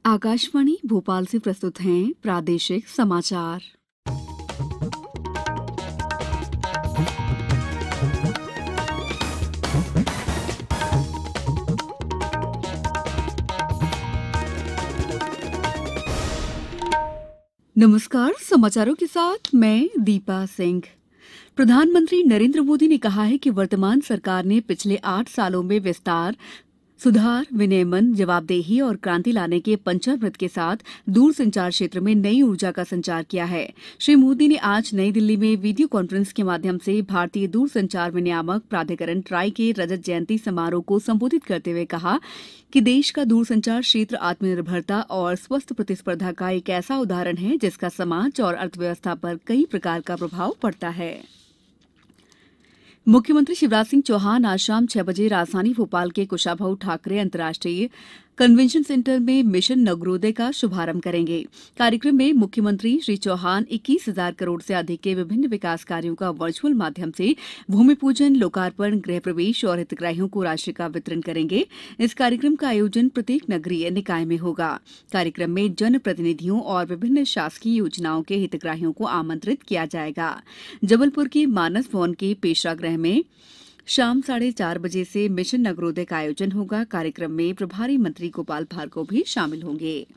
आकाशवाणी भोपाल से प्रस्तुत हैं प्रादेशिक समाचार। नमस्कार, समाचारों के साथ मैं दीपा सिंह। प्रधानमंत्री नरेंद्र मोदी ने कहा है कि वर्तमान सरकार ने पिछले 8 सालों में विस्तार, सुधार, विनियमन, जवाबदेही और क्रांति लाने के पंचामृत के साथ दूरसंचार क्षेत्र में नई ऊर्जा का संचार किया है। श्री मोदी ने आज नई दिल्ली में वीडियो कॉन्फ्रेंस के माध्यम से भारतीय दूरसंचार विनियामक प्राधिकरण ट्राई के रजत जयंती समारोह को संबोधित करते हुए कहा कि देश का दूरसंचार क्षेत्र आत्मनिर्भरता और स्वस्थ प्रतिस्पर्धा का एक ऐसा उदाहरण है जिसका समाज और अर्थव्यवस्था पर कई प्रकार का प्रभाव पड़ता है। मुख्यमंत्री शिवराज सिंह चौहान आज शाम 6 बजे राजधानी भोपाल के कुशाभाऊ ठाकरे अंतर्राष्ट्रीय कन्वेंशन सेंटर में मिशन नगरोदय का शुभारंभ करेंगे। कार्यक्रम में मुख्यमंत्री श्री चौहान 21,000 करोड़ से अधिक के विभिन्न विकास कार्यों का वर्चुअल माध्यम से भूमि पूजन, लोकार्पण, गृह प्रवेश और हितग्राहियों को राशि का वितरण करेंगे। इस कार्यक्रम का आयोजन प्रत्येक नगरीय निकाय में होगा। कार्यक्रम में जनप्रतिनिधियों और विभिन्न शासकीय योजनाओं के हितग्राहियों को आमंत्रित किया जाएगा। जबलपुर के मानस भवन के पेशरागृह में शाम 4:30 बजे से मिशन नगरोदय का आयोजन होगा। कार्यक्रम में प्रभारी मंत्री गोपाल भार्गव भी शामिल होंगे।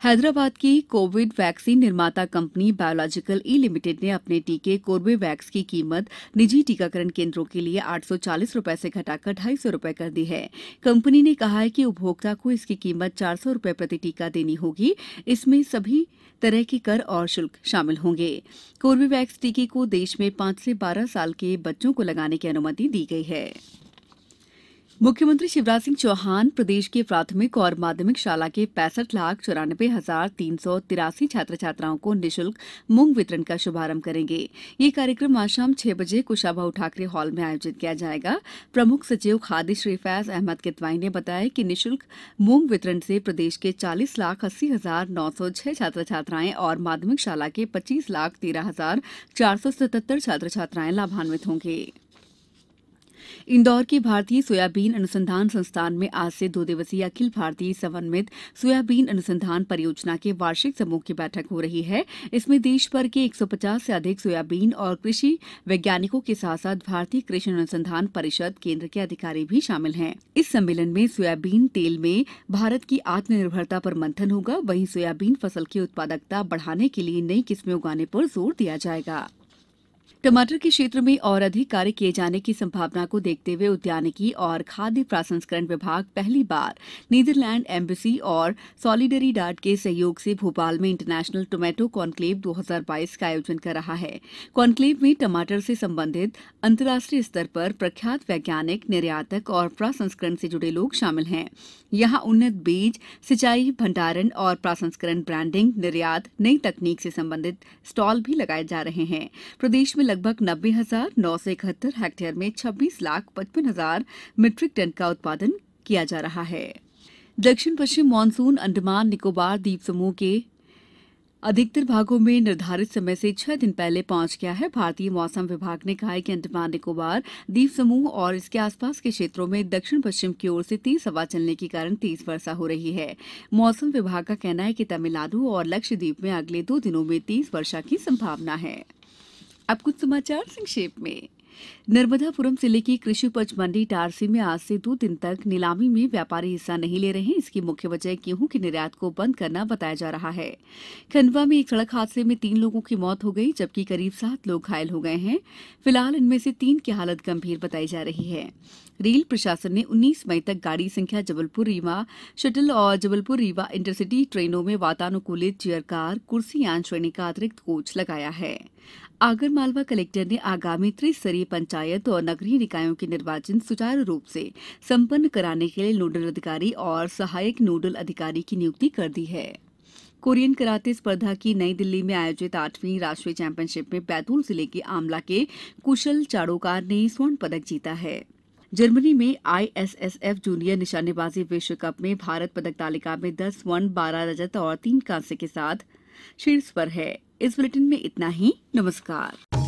हैदराबाद की कोविड वैक्सीन निर्माता कंपनी बायोलॉजिकल ई लिमिटेड ने अपने टीके कोर्बेवैक्स की कीमत निजी टीकाकरण केंद्रों के लिए 840 रुपए से घटाकर 250 रुपए कर दी है। कंपनी ने कहा है कि उपभोक्ता को इसकी कीमत 400 रुपए प्रति टीका देनी होगी। इसमें सभी तरह के कर और शुल्क शामिल होंगे। कोर्बेवैक्स टीके को देश में 5 से 12 साल के बच्चों को लगाने की अनुमति दी गई है। मुख्यमंत्री शिवराज सिंह चौहान प्रदेश के प्राथमिक और माध्यमिक शाला के 65,94,383 छात्र छात्राओं को निःशुल्क मूंग वितरण का शुभारंभ करेंगे। ये कार्यक्रम आज शाम 6 बजे कुशाभाऊ ठाकरे हॉल में आयोजित किया जाएगा। प्रमुख सचिव खाद्य श्री फैज अहमद कितवाई ने बताया कि निःशुल्क मूंग वितरण से प्रदेश के 40,80,906 छात्र छात्राएं और माध्यमिक शाला के 25,13,477 छात्र छात्राएं लाभान्वित होंगे। इंदौर के भारतीय सोयाबीन अनुसंधान संस्थान में आज से 2 दिवसीय अखिल भारतीय समन्वित सोयाबीन अनुसंधान परियोजना के वार्षिक समूह की बैठक हो रही है। इसमें देश भर के 150 से अधिक सोयाबीन और कृषि वैज्ञानिकों के साथ साथ भारतीय कृषि अनुसंधान परिषद केंद्र के अधिकारी भी शामिल हैं। इस सम्मेलन में सोयाबीन तेल में भारत की आत्मनिर्भरता पर मंथन होगा। वहीं सोयाबीन फसल की उत्पादकता बढ़ाने के लिए नई किस्में उगाने पर जोर दिया जाएगा। टमाटर के क्षेत्र में और अधिक कार्य किए जाने की संभावना को देखते हुए उद्यानिकी और खाद्य प्रसंस्करण विभाग पहली बार नीदरलैंड एम्बेसी और सॉलिडरिडाड के सहयोग से भोपाल में इंटरनेशनल टोमेटो कॉन्क्लेव 2022 का आयोजन कर रहा है। कॉन्क्लेव में टमाटर से संबंधित अंतर्राष्ट्रीय स्तर पर प्रख्यात वैज्ञानिक, निर्यातक और प्रसंस्करण से जुड़े लोग शामिल हैं। यहाँ उन्नत बीज, सिंचाई, भंडारण और प्रसंस्करण, ब्रांडिंग, निर्यात, नई तकनीक से संबंधित स्टॉल भी लगाए जा रहे हैं। प्रदेश में लगभग 90,971 हेक्टेयर में 26,55,000 मीट्रिक टन का उत्पादन किया जा रहा है। दक्षिण पश्चिम मानसून अंडमान निकोबार द्वीप समूह के अधिकतर भागों में निर्धारित समय से 6 दिन पहले पहुंच गया है। भारतीय मौसम विभाग ने कहा है कि अंडमान निकोबार द्वीप समूह और इसके आसपास के क्षेत्रों में दक्षिण पश्चिम की ओर से तेज हवा चलने के कारण तेज वर्षा हो रही है। मौसम विभाग का कहना है कि तमिलनाडु और लक्षद्वीप में अगले 2 दिनों में तेज वर्षा की संभावना है। अब कुछ समाचार संक्षेप में। नर्मदापुरम जिले की कृषि उपज मंडी इटारसी में आज से 2 दिन तक नीलामी में व्यापारी हिस्सा नहीं ले रहे हैं। इसकी मुख्य वजह गेहूं के निर्यात को बंद करना बताया जा रहा है। खंडवा में एक सड़क हादसे में 3 लोगों की मौत हो गई, जबकि करीब 7 लोग घायल हो गए हैं। फिलहाल इनमें से 3 की हालत गंभीर बताई जा रही है। रेल प्रशासन ने 19 मई तक गाड़ी संख्या जबलपुर रीवा शटल और जबलपुर रीवा इंटरसिटी ट्रेनों में वातानुकूलित चेयर कार, कुर्सी यान श्रेणी का अतिरिक्त कोच लगाया है। आगरमालवा कलेक्टर ने आगामी त्रिस्तरीय पंचायत और नगरीय निकायों के निर्वाचन सुचारू रूप से संपन्न कराने के लिए नोडल अधिकारी और सहायक नोडल अधिकारी की नियुक्ति कर दी है। कोरियन कराटे स्पर्धा की नई दिल्ली में आयोजित 8वीं राष्ट्रीय चैंपियनशिप में बैतूल जिले के आमला के कुशल चाड़ोकार ने स्वर्ण पदक जीता है। जर्मनी में ISSF जूनियर निशानेबाजी विश्व कप में भारत पदक तालिका में 10 स्वर्ण, 12 रजत और 3 कांस्य के साथ शीर्ष पर है। इस बुलेटिन में इतना ही। नमस्कार।